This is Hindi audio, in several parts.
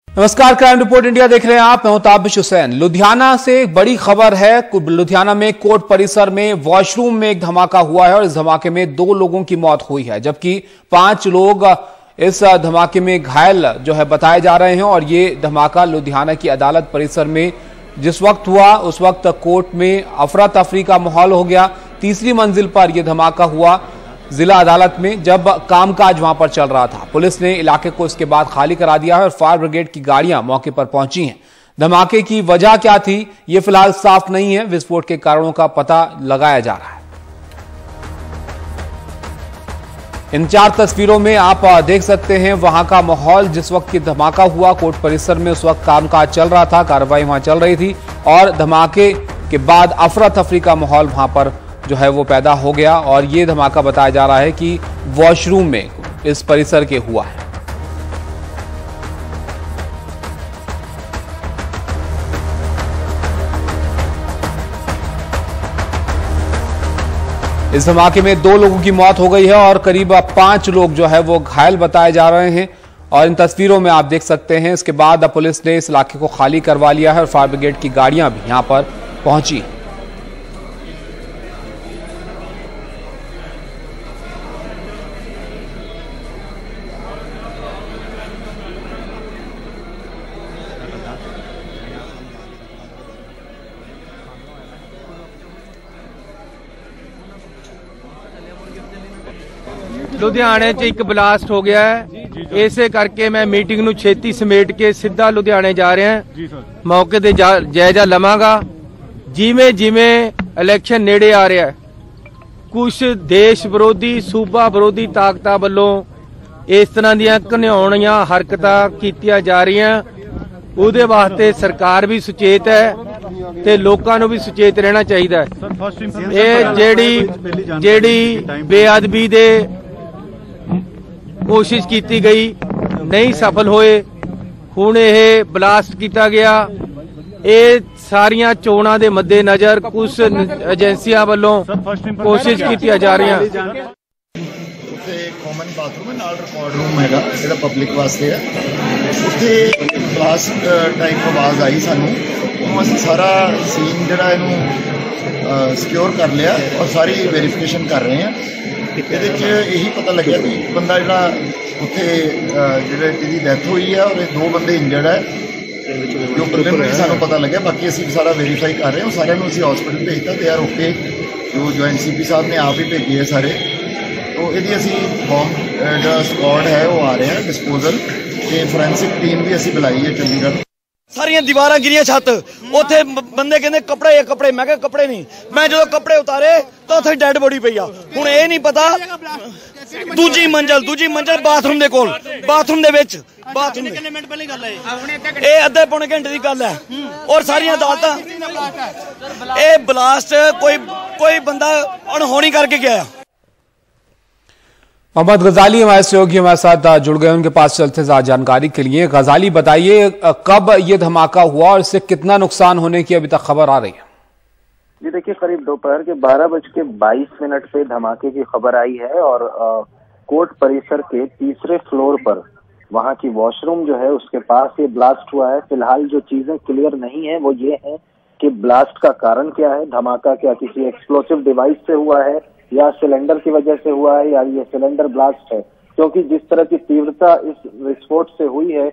नमस्कार, क्राइम रिपोर्ट इंडिया देख रहे हैं आप। मैं हूं ताबिश हुसैन। लुधियाना से एक बड़ी खबर है। लुधियाना में कोर्ट परिसर में वॉशरूम में एक धमाका हुआ है और इस धमाके में 2 लोगों की मौत हुई है, जबकि 5 लोग इस धमाके में घायल जो है बताए जा रहे हैं। और ये धमाका लुधियाना की अदालत परिसर में जिस वक्त हुआ उस वक्त कोर्ट में अफरा तफरी का माहौल हो गया। तीसरी मंजिल पर यह धमाका हुआ जिला अदालत में, जब कामकाज वहां पर चल रहा था। पुलिस ने इलाके को इसके बाद खाली करा दिया है और फायर ब्रिगेड की गाड़ियां मौके पर पहुंची हैं। धमाके की वजह क्या थी ये फिलहाल साफ नहीं है। विस्फोट के कारणों का पता लगाया जा रहा है। इन 4 तस्वीरों में आप देख सकते हैं वहां का माहौल। जिस वक्त की धमाका हुआ कोर्ट परिसर में उस वक्त कामकाज चल रहा था, कार्रवाई वहां चल रही थी और धमाके के बाद अफरा तफरी का माहौल वहां पर जो है वो पैदा हो गया। और ये धमाका बताया जा रहा है कि वॉशरूम में इस परिसर के हुआ है। इस धमाके में 2 लोगों की मौत हो गई है और करीब 5 लोग जो है वो घायल बताए जा रहे हैं। और इन तस्वीरों में आप देख सकते हैं इसके बाद पुलिस ने इस इलाके को खाली करवा लिया है और फायर ब्रिगेड की गाड़ियां भी यहां पर पहुंची। लुधियाने च एक ब्लास्ट हो गया है, इसे करके मैं मीटिंग नूं छेती समेट के सीधा लुधियाने जा रहे हैं। मौके ते जायजा लवांगा। जिवें जिवें इलैक्शन नेड़े आ रहा है, कुछ देश विरोधी सूबा विरोधी ताकतां वल्लों इस तरह दीयां घिनौणियां हरकतां कीतियां जा रहीआं। उहदे वास्ते सरकार भी सुचेत है ते लोकां नूं भी सुचेत रहना चाहिदा है। ये जेड़ी बेअदबी दे कोशिश की गई नहीं सफल होए, हुण यह ब्लास्ट किया गया। ये सारियां चोणां दे मद्देनजर कुछ एजेंसियां वालों कोशिश की जा रही है। कॉमन बाथरूम नाल रिकॉर्ड रूम है जो पब्लिक वास्ते है। उत्थे ब्लास्ट टाइप आवाज़ आई सानू, असीं सारा सीन जिहड़ा इहनूं सिक्योर कर लिया और सारी वेरीफिकेशन कर रहे हैं। यही पता लगे कि बंदा जो उत्थे जिहदी डेथ हुई है और 2 बंदे इंजर्ड है, जो प्रिलिमिनरी सानू पता लगे। बाकी असीं सारा वेरीफाई कर रहे हैं। सारे असीं हॉस्पिटल भेजता ते यार ओके, जो ज्वाइंट CP साहब ने आप ही भेजे है सारे। तो ये असीं बॉम्ब जो स्क्वाड है वो आ रहे हैं डिस्पोजल, ते फोरेंसिक टीम भी असीं बुलाई है चंडीगढ़। सारियां दीवारां गिरियां छत, उत्थे बंदे कहंदे कपड़े कपड़े, मैं कहा कपड़े नहीं। मैं जो कपड़े उतारे तो उत्थे डेड बॉडी पई आ। हुण ये नहीं पता दूजी मंजिल बाथरूम दे कोल, बाथरूम दे विच बाथरूम कितने मिनट पहले गल है, ये अद्धे पौने घंटे दी गल है। और सारियां अदालतां ये ब्लास्ट कोई बंदा अनहोनी करके गया। मोहम्मद गजाली हमारे सहयोगी हमारे साथ जुड़ गए, उनके पास चलते जानकारी के लिए। गजाली, बताइए कब ये धमाका हुआ और इससे कितना नुकसान होने की अभी तक खबर आ रही है? जी देखिए, करीब दोपहर के 12:22 पे धमाके की खबर आई है और कोर्ट परिसर के 3रे फ्लोर पर वहां की वॉशरूम जो है उसके पास ये ब्लास्ट हुआ है। फिलहाल जो चीजें क्लियर नहीं है वो ये है कि ब्लास्ट का कारण क्या है, धमाका क्या किसी एक्सप्लोसिव डिवाइस से हुआ है या सिलेंडर की वजह से हुआ है या ये सिलेंडर ब्लास्ट है। क्योंकि जिस तरह की तीव्रता इस विस्फोट से हुई है,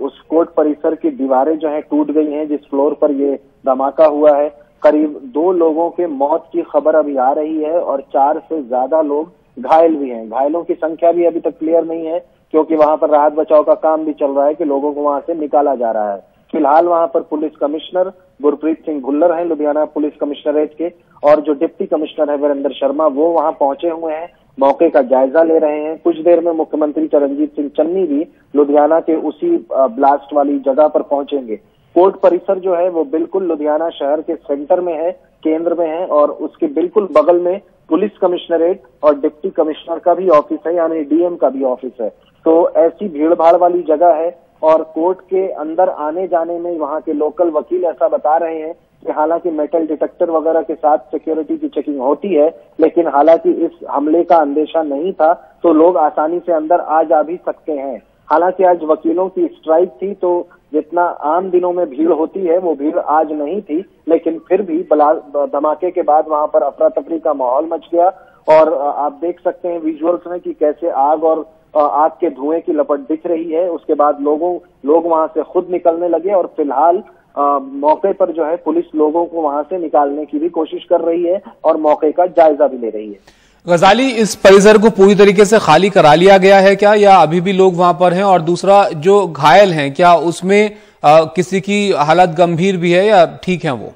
उस कोर्ट परिसर की दीवारें जो है टूट गई हैं जिस फ्लोर पर ये धमाका हुआ है। करीब 2 लोगों के मौत की खबर अभी आ रही है और 4 से ज्यादा लोग घायल भी हैं। घायलों की संख्या भी अभी तक क्लियर नहीं है क्योंकि वहां पर राहत बचाव का काम भी चल रहा है कि लोगों को वहां से निकाला जा रहा है। फिलहाल वहां पर पुलिस कमिश्नर गुरप्रीत सिंह भुल्लर हैं लुधियाना पुलिस कमिश्नरेट के, और जो डिप्टी कमिश्नर है वीरेंद्र शर्मा वो वहां पहुंचे हुए हैं, मौके का जायजा ले रहे हैं। कुछ देर में मुख्यमंत्री चरणजीत सिंह चन्नी भी लुधियाना के उसी ब्लास्ट वाली जगह पर पहुंचेंगे। कोर्ट परिसर जो है वो बिल्कुल लुधियाना शहर के सेंटर में है, केंद्र में है और उसके बिल्कुल बगल में पुलिस कमिश्नरेट और डिप्टी कमिश्नर का भी ऑफिस है, यानी DM का भी ऑफिस है। तो ऐसी भीड़ भाड़ वाली जगह है और कोर्ट के अंदर आने जाने में वहां के लोकल वकील ऐसा बता रहे हैं कि हालांकि मेटल डिटेक्टर वगैरह के साथ सिक्योरिटी की चेकिंग होती है, लेकिन हालांकि इस हमले का अंदेशा नहीं था तो लोग आसानी से अंदर आ जा भी सकते हैं। हालांकि आज वकीलों की स्ट्राइक थी, तो जितना आम दिनों में भीड़ होती है वो भीड़ आज नहीं थी, लेकिन फिर भी धमाके के बाद वहां पर अफरा तफरी का माहौल मच गया। और आप देख सकते हैं विजुअल्स में कि कैसे आग और आग के धुएं की लपट दिख रही है। उसके बाद लोग वहां से खुद निकलने लगे और फिलहाल मौके पर जो है पुलिस लोगों को वहां से निकालने की भी कोशिश कर रही है और मौके का जायजा भी ले रही है। गजाली, इस परिसर को पूरी तरीके से खाली करा लिया गया है क्या, या अभी भी लोग वहां पर हैं? और दूसरा, जो घायल हैं क्या उसमें किसी की हालत गंभीर भी है या ठीक है वो?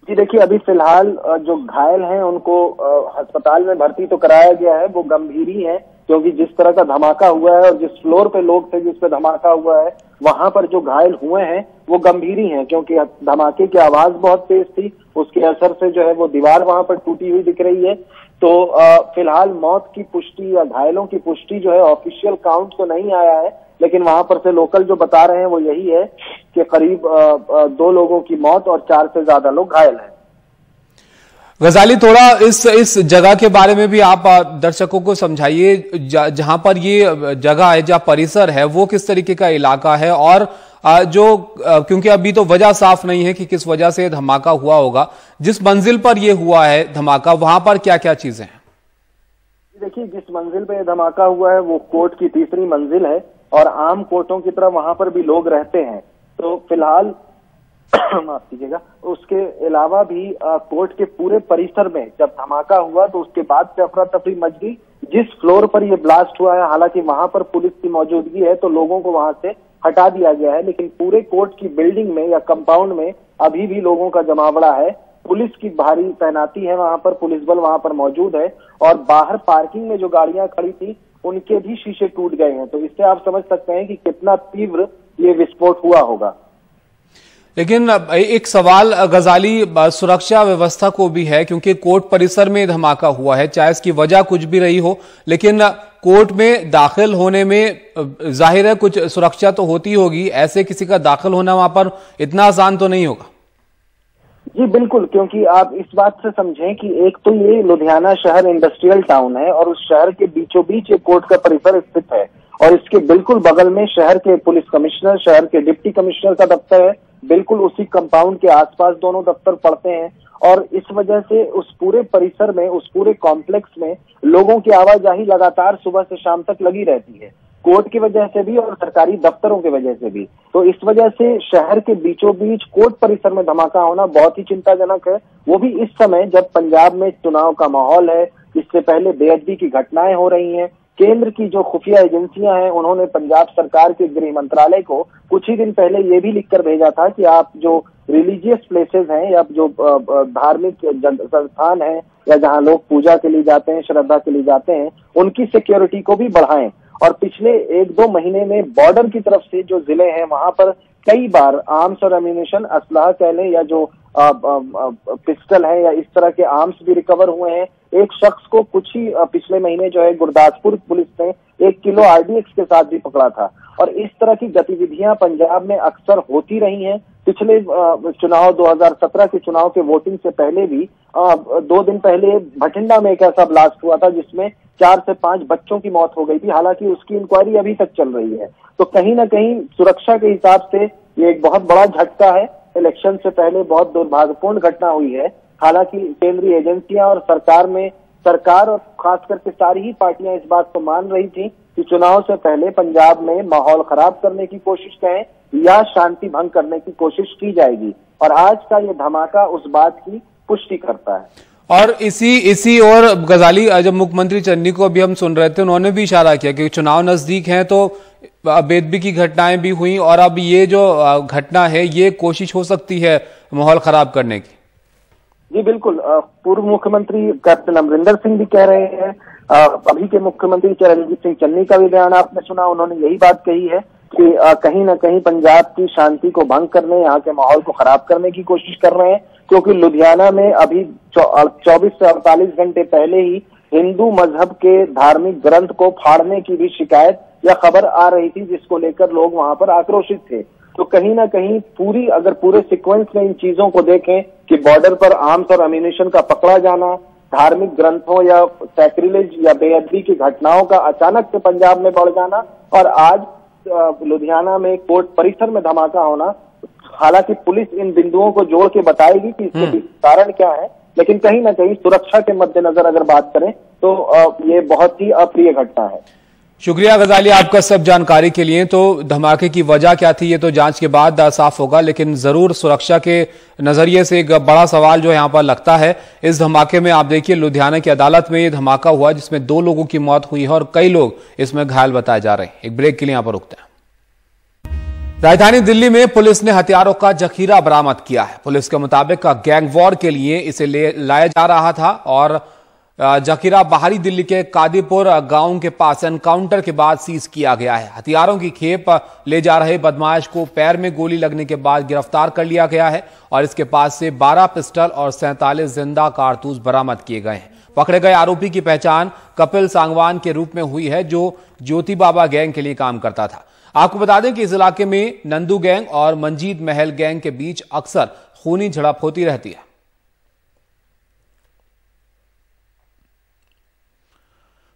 जी देखिए, अभी फिलहाल जो घायल हैं उनको अस्पताल में भर्ती तो कराया गया है, वो गंभीर ही है, क्योंकि जिस तरह का धमाका हुआ है और जिस फ्लोर पे लोग थे जिस पे धमाका हुआ है वहां पर जो घायल हुए हैं वो गंभीर ही हैं, क्योंकि धमाके की आवाज बहुत तेज थी, उसके असर से जो है वो दीवार वहां पर टूटी हुई दिख रही है। तो फिलहाल मौत की पुष्टि या घायलों की पुष्टि जो है ऑफिशियल काउंट तो नहीं आया है, लेकिन वहां पर से लोकल जो बता रहे हैं वो यही है कि करीब 2 लोगों की मौत और 4 से ज्यादा लोग घायल हैं। गजाली, थोड़ा इस जगह के बारे में भी आप दर्शकों को समझाइए, जहां पर ये जगह है, जहां परिसर है, वो किस तरीके का इलाका है, और क्योंकि अभी तो वजह साफ नहीं है कि किस वजह से धमाका हुआ होगा, जिस मंजिल पर ये हुआ है धमाका, वहां पर क्या क्या चीजें हैं? देखिए, जिस मंजिल पे धमाका हुआ है वो कोर्ट की 3री मंजिल है और आम कोर्टों की तरह वहां पर भी लोग रहते हैं। तो फिलहाल माफ कीजिएगा, उसके अलावा भी कोर्ट के पूरे परिसर में जब धमाका हुआ तो उसके बाद से अफरा तफरी मच गई। जिस फ्लोर पर यह ब्लास्ट हुआ है, हालांकि वहां पर पुलिस की मौजूदगी है तो लोगों को वहां से हटा दिया गया है, लेकिन पूरे कोर्ट की बिल्डिंग में या कंपाउंड में अभी भी लोगों का जमावड़ा है। पुलिस की भारी तैनाती है वहां पर, पुलिस बल वहां पर मौजूद है और बाहर पार्किंग में जो गाड़ियां खड़ी थी उनके भी शीशे टूट गए हैं। तो इससे आप समझ सकते हैं कि कितना तीव्र ये विस्फोट हुआ होगा। लेकिन एक सवाल गजाली सुरक्षा व्यवस्था को भी है, क्योंकि कोर्ट परिसर में धमाका हुआ है, चाहे इसकी वजह कुछ भी रही हो, लेकिन कोर्ट में दाखिल होने में जाहिर है कुछ सुरक्षा तो होती होगी। ऐसे किसी का दाखिल होना वहां पर इतना आसान तो नहीं होगा। जी बिल्कुल, क्योंकि आप इस बात से समझें कि एक तो ये लुधियाना शहर इंडस्ट्रियल टाउन है और उस शहर के बीचों बीच एक कोर्ट का परिसर स्थित है और इसके बिल्कुल बगल में शहर के पुलिस कमिश्नर, शहर के डिप्टी कमिश्नर का दफ्तर है। बिल्कुल उसी कंपाउंड के आसपास दोनों दफ्तर पड़ते हैं और इस वजह से उस पूरे परिसर में, उस पूरे कॉम्प्लेक्स में लोगों की आवाजाही लगातार सुबह से शाम तक लगी रहती है, कोर्ट की वजह से भी और सरकारी दफ्तरों की वजह से भी। तो इस वजह से शहर के बीचों बीच कोर्ट परिसर में धमाका होना बहुत ही चिंताजनक है, वो भी इस समय जब पंजाब में चुनाव का माहौल है। इससे पहले बेअदबी की घटनाएं हो रही हैं। केंद्र की जो खुफिया एजेंसियां हैं उन्होंने पंजाब सरकार के गृह मंत्रालय को कुछ ही दिन पहले ये भी लिखकर भेजा था कि आप जो रिलीजियस प्लेसेस हैं या जो धार्मिक संस्थान हैं या जहां लोग पूजा के लिए जाते हैं, श्रद्धा के लिए जाते हैं, उनकी सिक्योरिटी को भी बढ़ाएं। और पिछले 1-2 महीने में बॉर्डर की तरफ से जो जिले हैं वहां पर कई बार आर्म्स और एम्यूनिशन, असलाह कह लें या जो पिस्टल है या इस तरह के आर्म्स भी रिकवर हुए हैं। एक शख्स को कुछ ही पिछले महीने जो है गुरदासपुर पुलिस ने 1 किलो RDX के साथ भी पकड़ा था। और इस तरह की गतिविधियां पंजाब में अक्सर होती रही हैं। पिछले चुनाव 2017 के चुनाव के वोटिंग से पहले भी 2 दिन पहले भटिंडा में एक ऐसा ब्लास्ट हुआ था जिसमें 4 से 5 बच्चों की मौत हो गई थी। हालांकि उसकी इंक्वायरी अभी तक चल रही है। तो कहीं ना कहीं सुरक्षा के हिसाब से ये एक बहुत बड़ा झटका है। इलेक्शन से पहले बहुत दुर्भाग्यपूर्ण घटना हुई है। हालांकि केंद्रीय एजेंसियां और सरकार और खास करके सारी ही पार्टियां इस बात को मान रही थी कि चुनाव से पहले पंजाब में माहौल खराब करने की कोशिश करें या शांति भंग करने की कोशिश की जाएगी। और आज का ये धमाका उस बात की पुष्टि करता है। और इसी और गजाली, जब मुख्यमंत्री चन्नी को अभी हम सुन रहे थे, उन्होंने भी इशारा किया कि चुनाव नजदीक हैं तो बेदबी की घटनाएं भी हुई और अब ये जो घटना है ये कोशिश हो सकती है माहौल खराब करने की। जी बिल्कुल, पूर्व मुख्यमंत्री कैप्टन अमरिंदर सिंह भी कह रहे हैं। अभी के मुख्यमंत्री चरणजीत सिंह चन्नी का भी बयान आपने सुना, उन्होंने यही बात कही है कि कहीं ना कहीं पंजाब की शांति को भंग करने, यहाँ के माहौल को खराब करने की कोशिश कर रहे हैं। क्योंकि लुधियाना में अभी 24 से 48 घंटे पहले ही हिंदू मजहब के धार्मिक ग्रंथ को फाड़ने की भी शिकायत या खबर आ रही थी, जिसको लेकर लोग वहां पर आक्रोशित थे। तो कहीं ना कहीं पूरे सीक्वेंस में इन चीजों को देखें कि बॉर्डर पर आर्म्स और एम्यूनिशन का पकड़ा जाना, धार्मिक ग्रंथों या सैक्रिलेज या बेअदबी की घटनाओं का अचानक से पंजाब में बढ़ जाना और आज लुधियाना में कोर्ट परिसर में धमाका होना, हालांकि पुलिस इन बिंदुओं को जोड़ के बताएगी कि इसके पीछे कारण क्या है, लेकिन कहीं ना कहीं सुरक्षा के मद्देनजर अगर बात करें तो ये बहुत ही अप्रिय घटना है। शुक्रिया गजाली आपका सब जानकारी के लिए। तो धमाके की वजह क्या थी ये तो जांच के बाद साफ होगा, लेकिन जरूर सुरक्षा के नजरिए से एक बड़ा सवाल जो यहां पर लगता है इस धमाके में। आप देखिए लुधियाना की अदालत में ये धमाका हुआ जिसमें 2 लोगों की मौत हुई है और कई लोग इसमें घायल बताए जा रहे हैं। एक ब्रेक के लिए यहां पर रुकते हैं। राजधानी दिल्ली में पुलिस ने हथियारों का जखीरा बरामद किया है। पुलिस के मुताबिक गैंग वॉर के लिए इसे लाया जा रहा था और जखीरा बाहरी दिल्ली के कादीपुर गांव के पास एनकाउंटर के बाद सीज किया गया है। हथियारों की खेप ले जा रहे बदमाश को पैर में गोली लगने के बाद गिरफ्तार कर लिया गया है और इसके पास से 12 पिस्टल और 47 जिंदा कारतूस बरामद किए गए हैं। पकड़े गए आरोपी की पहचान कपिल सांगवान के रूप में हुई है जो ज्योति बाबा गैंग के लिए काम करता था। आपको बता दें कि इस इलाके में नंदू गैंग और मंजीत महल गैंग के बीच अक्सर खूनी झड़प होती रहती है।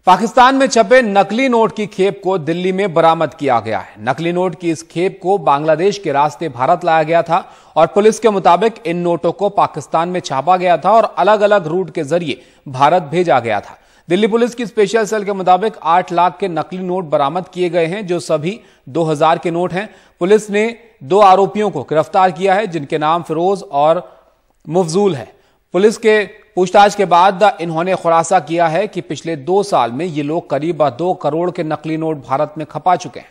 पाकिस्तान में छपे नकली नोट की खेप को दिल्ली में बरामद किया गया है। नकली नोट की इस खेप को बांग्लादेश के रास्ते भारत लाया गया था और पुलिस के मुताबिक इन नोटों को पाकिस्तान में छापा गया था और अलग अलग रूट के जरिए भारत भेजा गया था। दिल्ली पुलिस की स्पेशल सेल के मुताबिक 8 लाख के नकली नोट बरामद किए गए हैं जो सभी 2000 के नोट हैं। पुलिस ने 2 आरोपियों को गिरफ्तार किया है जिनके नाम फिरोज और मुफजूल है। पुलिस के पूछताछ के बाद इन्होंने खुलासा किया है कि पिछले 2 साल में ये लोग करीब 2 करोड़ के नकली नोट भारत में खपा चुके हैं।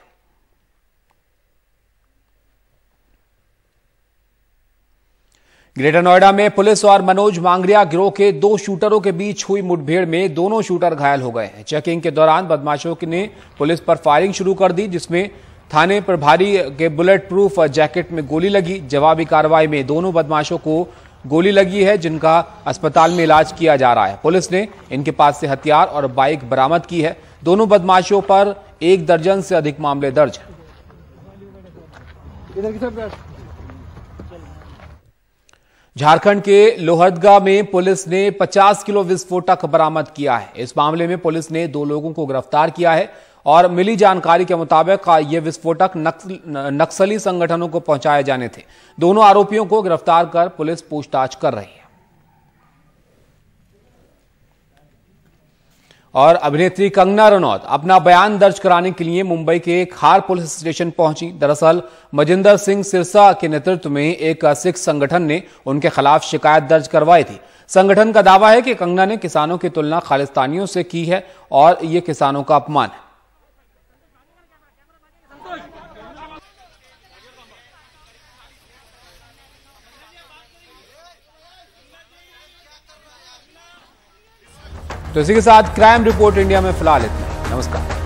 ग्रेटर नोएडा में पुलिस और मनोज मांगरिया गिरोह के 2 शूटरों के बीच हुई मुठभेड़ में दोनों शूटर घायल हो गए हैं। चेकिंग के दौरान बदमाशों ने पुलिस पर फायरिंग शुरू कर दी जिसमें थाने प्रभारी के बुलेट प्रूफ जैकेट में गोली लगी। जवाबी कार्रवाई में दोनों बदमाशों को गोली लगी है जिनका अस्पताल में इलाज किया जा रहा है। पुलिस ने इनके पास से हथियार और बाइक बरामद की है। दोनों बदमाशों पर 1 दर्जन से अधिक मामले दर्ज हैं। झारखंड के लोहरदगा में पुलिस ने 50 किलो विस्फोटक बरामद किया है। इस मामले में पुलिस ने 2 लोगों को गिरफ्तार किया है और मिली जानकारी के मुताबिक ये विस्फोटक नक्सली संगठनों को पहुंचाए जाने थे। दोनों आरोपियों को गिरफ्तार कर पुलिस पूछताछ कर रही है। और अभिनेत्री कंगना रनौत अपना बयान दर्ज कराने के लिए मुंबई के खार पुलिस स्टेशन पहुंची। दरअसल मजिंदर सिंह सिरसा के नेतृत्व में एक सिख संगठन ने उनके खिलाफ शिकायत दर्ज करवाई थी। संगठन का दावा है कि कंगना ने किसानों की तुलना खालिस्तानियों से की है और यह किसानों का अपमान है। तो इसी के साथ क्राइम रिपोर्ट इंडिया में फिलहाल इतना। नमस्कार।